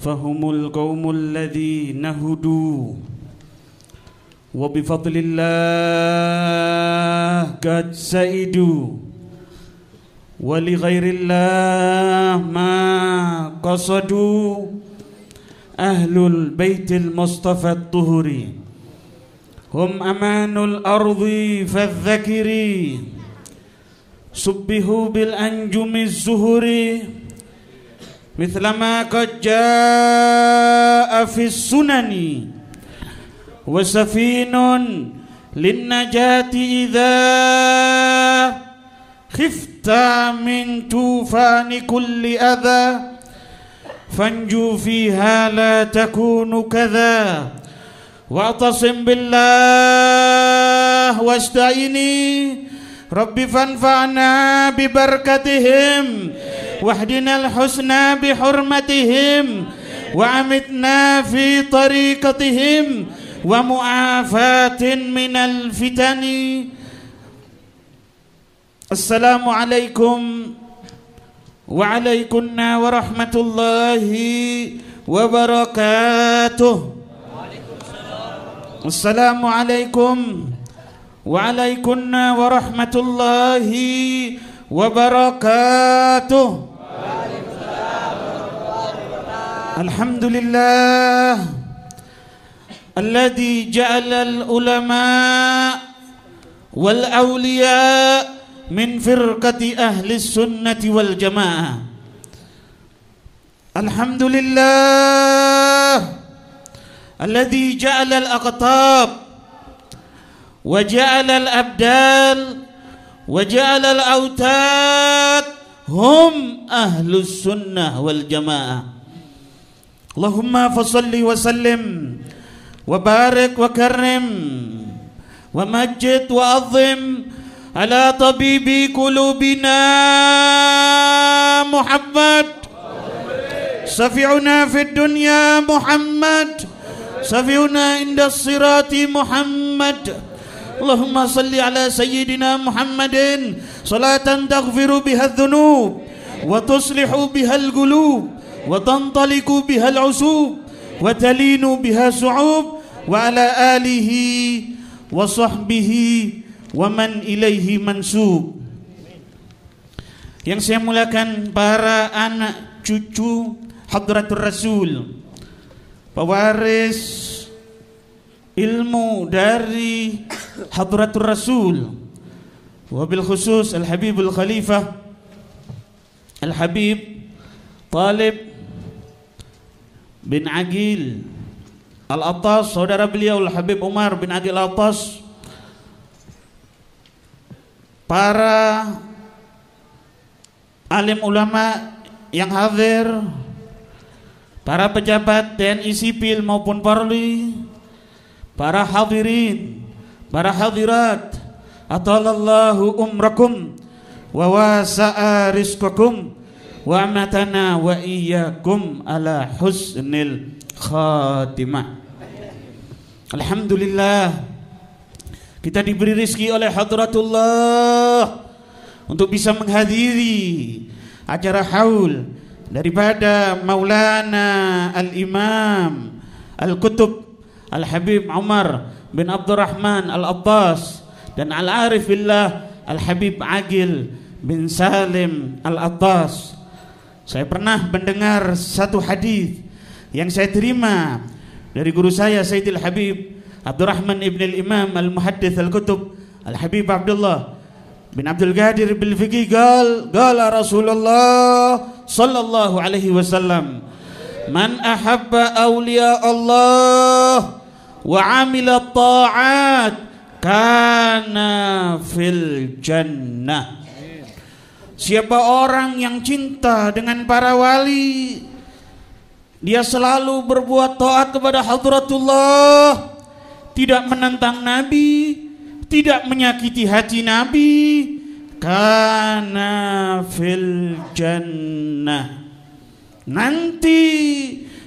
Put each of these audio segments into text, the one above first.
فهم القوم الذين هدوا وبفضل الله قد سئدوا ولغير الله ما قصدوا أهل البيت المصطفى الطهر هم أمان الأرض فالذكر سبحوا بالأنجم الزهر مثلما قد جاء في السنن وسفين للنجاة إذا خفت من طوفان كل أذى فانجو فيها لا تكون كذا واعتصم بالله واستعيني رب فانفعنا ببركتهم واهدنا الحسنى بحرمتهم وأمتنا في طريقتهم ومعافاة من الفتن. السلام عليكم وعليكنا ورحمة الله وبركاته. السلام عليكم وعليكنا ورحمة الله وبركاته. الحمد لله الذي جعل العلماء والأولياء من فرقة أهل السنة والجماعة. الحمد لله الذي جعل الأقطاب وجعل الأبدال وجعل الأوتاد هم أهل السنة والجماعة. اللهم فصل وسلم وبارك وكرم ومجد وعظم على طبيب قلوبنا محمد شفيعنا في الدنيا محمد شفيعنا عند الصراط محمد. اللهم صل على سيدنا محمد صلاة تغفر بها الذنوب وتصلح بها القلوب وتنطلق بها العصوب وتلين بها الصعوب وعلى آله وصحبه waman ilaihi mansub. Yang saya muliakan para anak cucu Hadratur Rasul, pewaris ilmu dari Hadratur Rasul, wabil khusus Al-Habibul Khalifah Al-Habib Talib bin Aqil Al-Attas, saudara beliau Al-Habib Umar bin Aqil Al-Attas, para alim ulama yang hadir, para pejabat TNI sipil maupun Polri, para hadirin, para hadirat, atalallahu umrakum wa wasa'a rizqakum wa amatana wa iyyakum ala husnil khatimah. Alhamdulillah, kita diberi rezeki oleh Hadratullah untuk bisa menghadiri acara haul daripada Maulana Al-Imam Al-Qutub Al-Habib Umar bin Abdurrahman Al-Abbas dan Al-Arif Billah Al-Habib Aqil bin Salim Al-Abbas. Saya pernah mendengar satu hadis yang saya terima dari guru saya Sayyidil Habib Abdurrahman ibn al-Imam al-Muhaddith al-Kutub Al-Habib Abdullah bin Abdul Qadir bil Fiqih qala Rasulullah sallallahu alaihi wasallam, man ahabba awliya Allah wa amila ta'at kana fil jannah. Siapa orang yang cinta dengan para wali, dia selalu berbuat taat kepada Hadratullah, tidak menentang Nabi, tidak menyakiti hati Nabi, kana fil jannah, nanti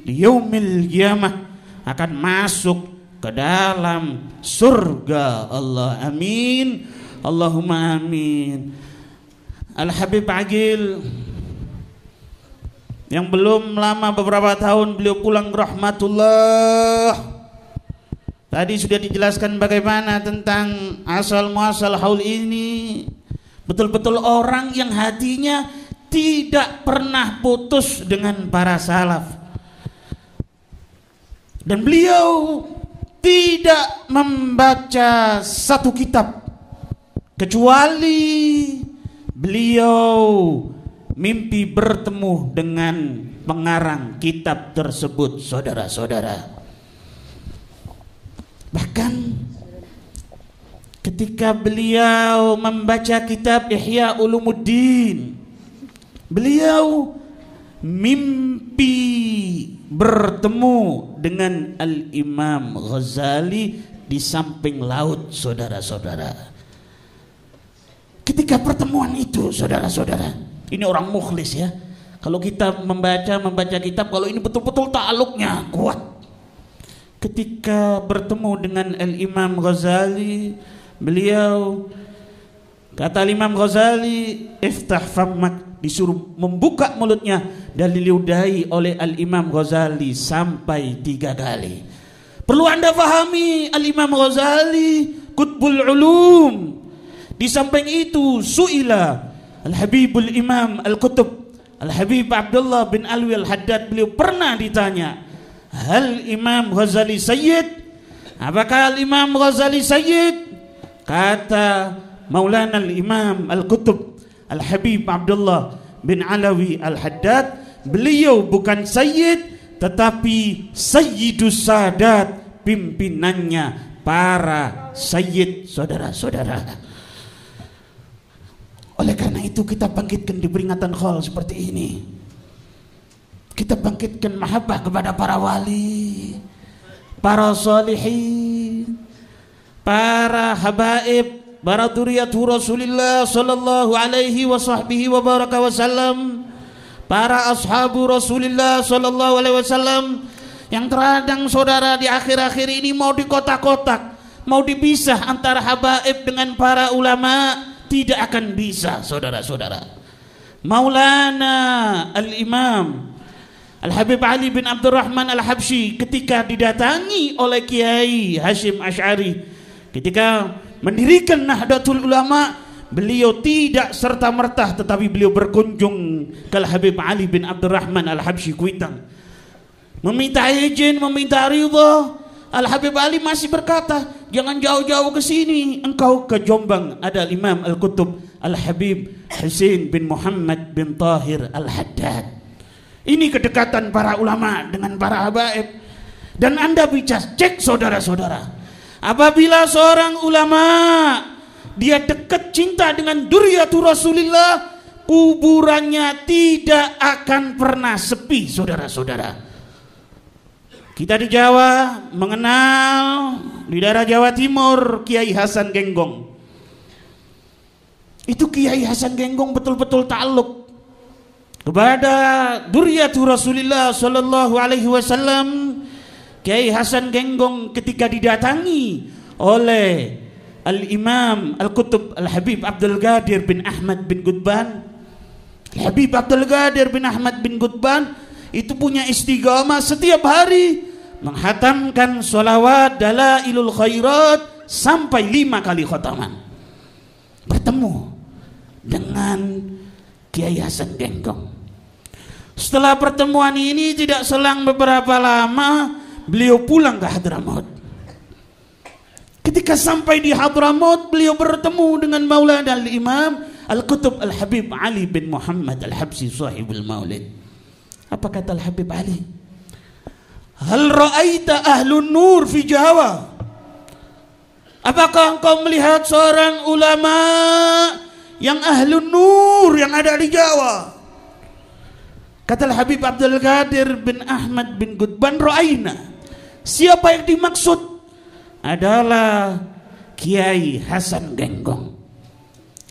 di yaumil qiyamah akan masuk ke dalam surga Allah. Amin, Allahumma amin. Al-Habib Aqil Yang belum lama beberapa tahun beliau pulang rahmatullah. Tadi sudah dijelaskan bagaimana tentang asal muasal haul ini. Betul-betul orang yang hatinya tidak pernah putus dengan para salaf. Dan beliau tidak membaca satu kitab kecuali beliau mimpi bertemu dengan pengarang kitab tersebut, saudara-saudara. Bahkan ketika beliau membaca kitab Ihya Ulumuddin, beliau mimpi bertemu dengan Al-Imam Ghazali di samping laut, saudara-saudara. Ketika pertemuan itu, saudara-saudara, ini orang mukhlis ya. Kalau kita membaca kitab, kalau ini betul-betul ta'aluknya kuat. Ketika bertemu dengan Al-Imam Ghazali, beliau kata Imam Ghazali, iftah fammak, disuruh membuka mulutnya, dan diludahi oleh Al-Imam Ghazali sampai 3 kali. Perlu Anda pahami, Al-Imam Ghazali Qutbul Ulum. Di samping itu su'ila Al-Habibul Imam Al-Qutb Al-Habib Abdullah bin Alwi Al-Haddad, beliau pernah ditanya, hal Imam Ghazali Sayyid? Apakah Al-Imam Ghazali Sayyid? Kata Maulana Al-Imam Al-Qutb Al-Habib Abdullah bin Alawi Al-Haddad, beliau bukan Sayyid, tetapi Sayyidus Sadat, pimpinannya para Sayyid, saudara-saudara. Oleh karena itu kita bangkitkan di peringatan Khaul seperti ini. Kita bangkitkan mahabbah kepada para wali, para salihin, para habaib, para dzurriyyatu Rasulillah sallallahu alaihi wa sahbihi wa baraka wasallam, para ashabu Rasulillah sallallahu alaihi wasallam, yang terkadang saudara di akhir-akhir ini mau dikotak-kotak, mau dipisah antara habaib dengan para ulama, tidak akan bisa, saudara-saudara. Maulana Al-Imam Al-Habib Ali bin Abdurrahman Al-Habsyi ketika didatangi oleh Kiai Hashim Asy'ari ketika mendirikan Nahdlatul Ulama, beliau tidak serta-merta, tetapi beliau berkunjung ke Al-Habib Ali bin Abdurrahman Al-Habsyi Kuitang, meminta izin, meminta ridha. Al-Habib Ali masih berkata, jangan jauh-jauh ke sini, engkau ke Jombang, ada Imam Al-Qutb Al-Habib Husain bin Muhammad bin Tahir Al-Haddad. Ini kedekatan para ulama dengan para habaib. Dan Anda bisa cek, saudara-saudara, apabila seorang ulama dia dekat cinta dengan dzurriyyatu Rasulillah, kuburannya tidak akan pernah sepi, saudara-saudara. Kita di Jawa mengenal di daerah Jawa Timur Kiai Hasan Genggong. Itu Kiai Hasan Genggong betul-betul ta'alluq kepada dzurriyyatu Rasulillah sallallahu alaihi wasallam. Kiai Hasan Genggong ketika didatangi oleh Al-Imam Al-Qutb Al-Habib Abdul Qadir bin Ahmad bin Gudban. Al-Habib Abdul Qadir bin Ahmad bin Gudban itu punya istiqamah setiap hari menghatamkan sholawat Dalailul Khairat sampai 5 kali khataman. Bertemu dengan Kiai Hasan Genggong. Setelah pertemuan ini tidak selang beberapa lama beliau pulang ke Hadramaut. Ketika sampai di Hadramaut, beliau bertemu dengan Maulana Al-Imam Al-Qutb Al-Habib Ali bin Muhammad Al-Habsyi sahibul Maulid. Apa kata Al-Habib Ali? Hal ra'aita ahlun nur fi Jawa? Apakah engkau melihat seorang ulama yang ahlun nur yang ada di Jawa? Kata Al-Habib Abdul Qadir bin Ahmad bin Gudban, ra'aina. Siapa yang dimaksud? Adalah Kiai Hasan Genggong.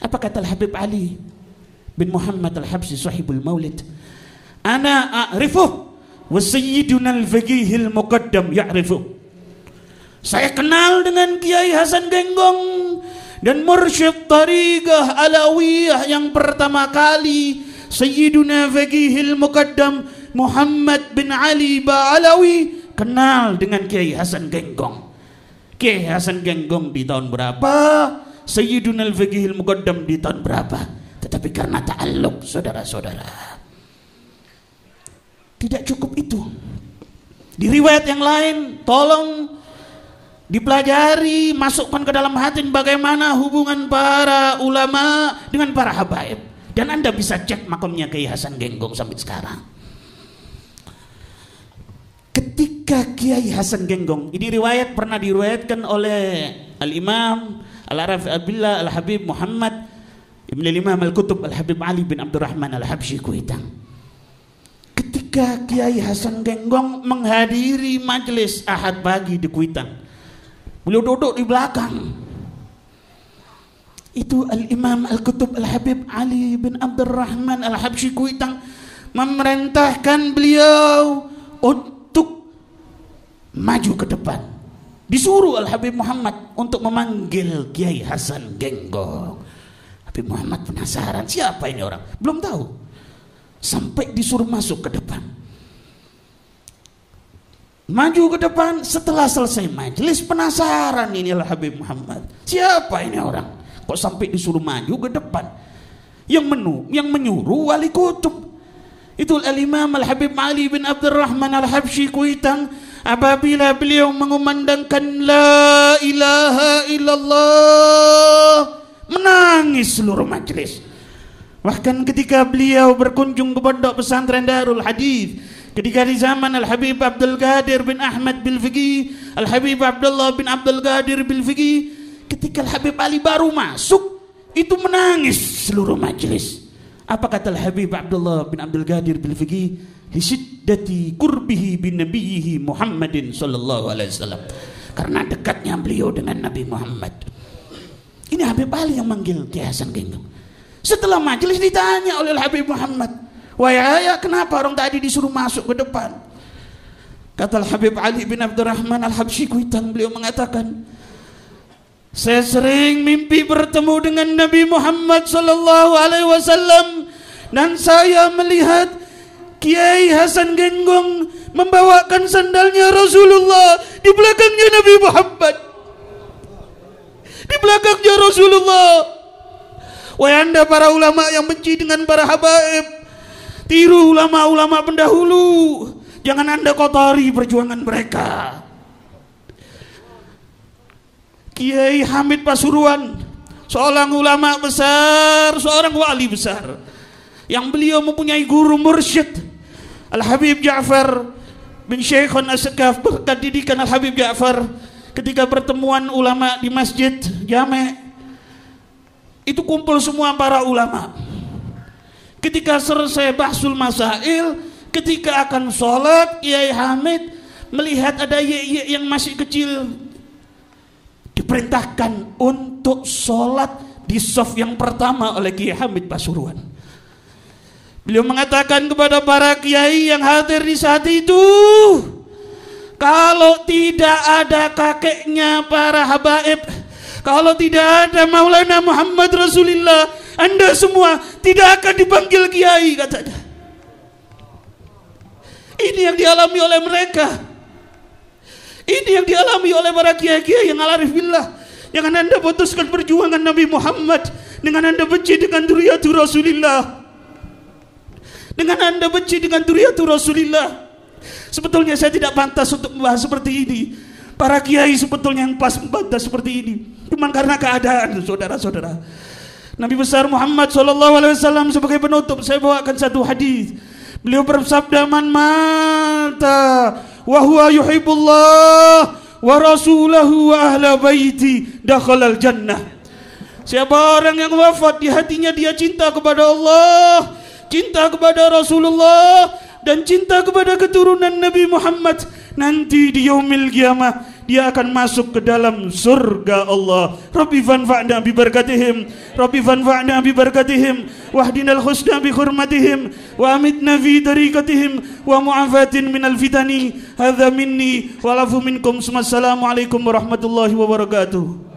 Apa kata Al-Habib Ali bin Muhammad Al-Habsyi sahibul Maulid? Ana a'rifuh wa sayyiduna al-faqihil muqaddam ya'rifuh. Saya kenal dengan Kiai Hasan Genggong dan mursyid tariqah alawiyah yang pertama kali Sayyiduna Faqihil Muqaddam Muhammad bin Ali Ba'alawi kenal dengan Kiai Hasan Genggong. Kiai Hasan Genggong di tahun berapa, Sayyiduna Faqihil Muqaddam di tahun berapa. Tetapi karena ta'alluq, saudara-saudara, tidak cukup itu. Di riwayat yang lain, tolong dipelajari, masukkan ke dalam hati bagaimana hubungan para ulama dengan para habaib. Dan Anda bisa cek makamnya Kiai Hasan Genggong sampai sekarang. Ketika Kiai Hasan Genggong, ini riwayat pernah diriwayatkan oleh Al-Imam Al-Arafi Abdullah Al-Habib Muhammad Ibn Al-Imam Al-Kutub Al-Habib Ali bin Abdurrahman Al-Habsyi Kuitang. Ketika Kiai Hasan Genggong menghadiri majelis Ahad pagi di Kuitang, beliau duduk di belakang. Itu Al-Imam Al-Kutub Al-Habib Ali bin Abdurrahman Al-Habsyi Kuitang memerintahkan beliau untuk maju ke depan. Disuruh Al-Habib Muhammad untuk memanggil Kiai Hasan Genggong. Habib Muhammad penasaran, siapa ini orang? Belum tahu. Sampai disuruh masuk ke depan. Maju ke depan, setelah selesai majelis penasaran ini Al-Habib Muhammad. Siapa ini orang? Kok sampai disuruh maju ke depan? Yang menyuruh wali kutub. Itu Al-Imam Al-Habib Ali bin Abdurrahman Al-Habsyi Kuitang. Apabila beliau mengumandangkan la ilaha illallah, menangis seluruh majelis. Bahkan ketika beliau berkunjung ke pondok pesantren Darul Hadis, ketika di zaman Al-Habib Abdul Qadir bin Ahmad bil Fiqih, Al-Habib Abdullah bin Abdul Qadir bil Fiqih, ketika Al-Habib Ali baru masuk, itu menangis seluruh majelis. Apa kata Al-Habib Abdullah bin Abdul Qadir bil Fiqih? Lisiddati kurbihi bin nabiyhi Muhammadin sallallahu alaihi wasallam. Karena dekatnya beliau dengan Nabi Muhammad. Ini Habib Ali yang manggil Kiai Hasan Genggong. Setelah majelis ditanya oleh Habib Muhammad, "Wahai ayah, kenapa orang tadi disuruh masuk ke depan?" Kata Habib Ali bin Abdurrahman Al-Habsyi Kuitang, beliau mengatakan, "Saya sering mimpi bertemu dengan Nabi Muhammad sallallahu alaihi wasallam dan saya melihat Kiai Hasan Genggong membawakan sandalnya Rasulullah di belakangnya Nabi Muhammad. Di belakangnya Rasulullah. Wahai anda para ulama yang benci dengan para habaib, tiru ulama-ulama pendahulu. Jangan anda kotori perjuangan mereka." Kiai Hamid Pasuruan, seorang ulama besar, seorang wali besar, yang beliau mempunyai guru mursyid Al-Habib Ja'far bin Syekhon As-Sekaf, berkat didikan Al-Habib Ja'far. Ketika pertemuan ulama di masjid Jame', itu kumpul semua para ulama. Ketika selesai bahsul masail, ketika akan sholat, Kiai Hamid melihat ada ye-ye yang masih kecil, diperintahkan untuk sholat di shaf yang pertama oleh Kiai Hamid Pasuruan. Beliau mengatakan kepada para kiai yang hadir di saat itu, kalau tidak ada kakeknya para habaib, kalau tidak ada Maulana Muhammad Rasulullah, anda semua tidak akan dipanggil kiai, katanya. Ini yang dialami oleh mereka. Ini yang dialami oleh para kiai-kiai yang al-arif billah. Jangan anda putuskan perjuangan Nabi Muhammad dengan anda benci dengan dzurriyyatul Rasulillah. Dengan anda benci dengan dzurriyyatul Rasulillah. Sebetulnya saya tidak pantas untuk membahas seperti ini. Para kiai sebetulnya yang pas membantah seperti ini. Cuma karena keadaan, saudara-saudara. Nabi besar Muhammad SAW sebagai penutup, saya bawakan satu hadis. Beliau bersabda, "Man mata wa huwa yuhibbullah wa rasulahu wa ahla baiti dakhalal jannah." Siapa orang yang wafat di hatinya dia cinta kepada Allah, cinta kepada Rasulullah, dan cinta kepada keturunan Nabi Muhammad, nanti di yaumil qiyamah dia akan masuk ke dalam surga Allah. Rabbi fanfa'na bi barakatihim, Rabbi fanfa'na bi barakatihim, wahdinal husna bi hurmatihim, wa amitna fi tariqatihim, wa mu'afatin minal fitani. Hadza minni wa lafu minkum. Assalamualaikum warahmatullahi wabarakatuh.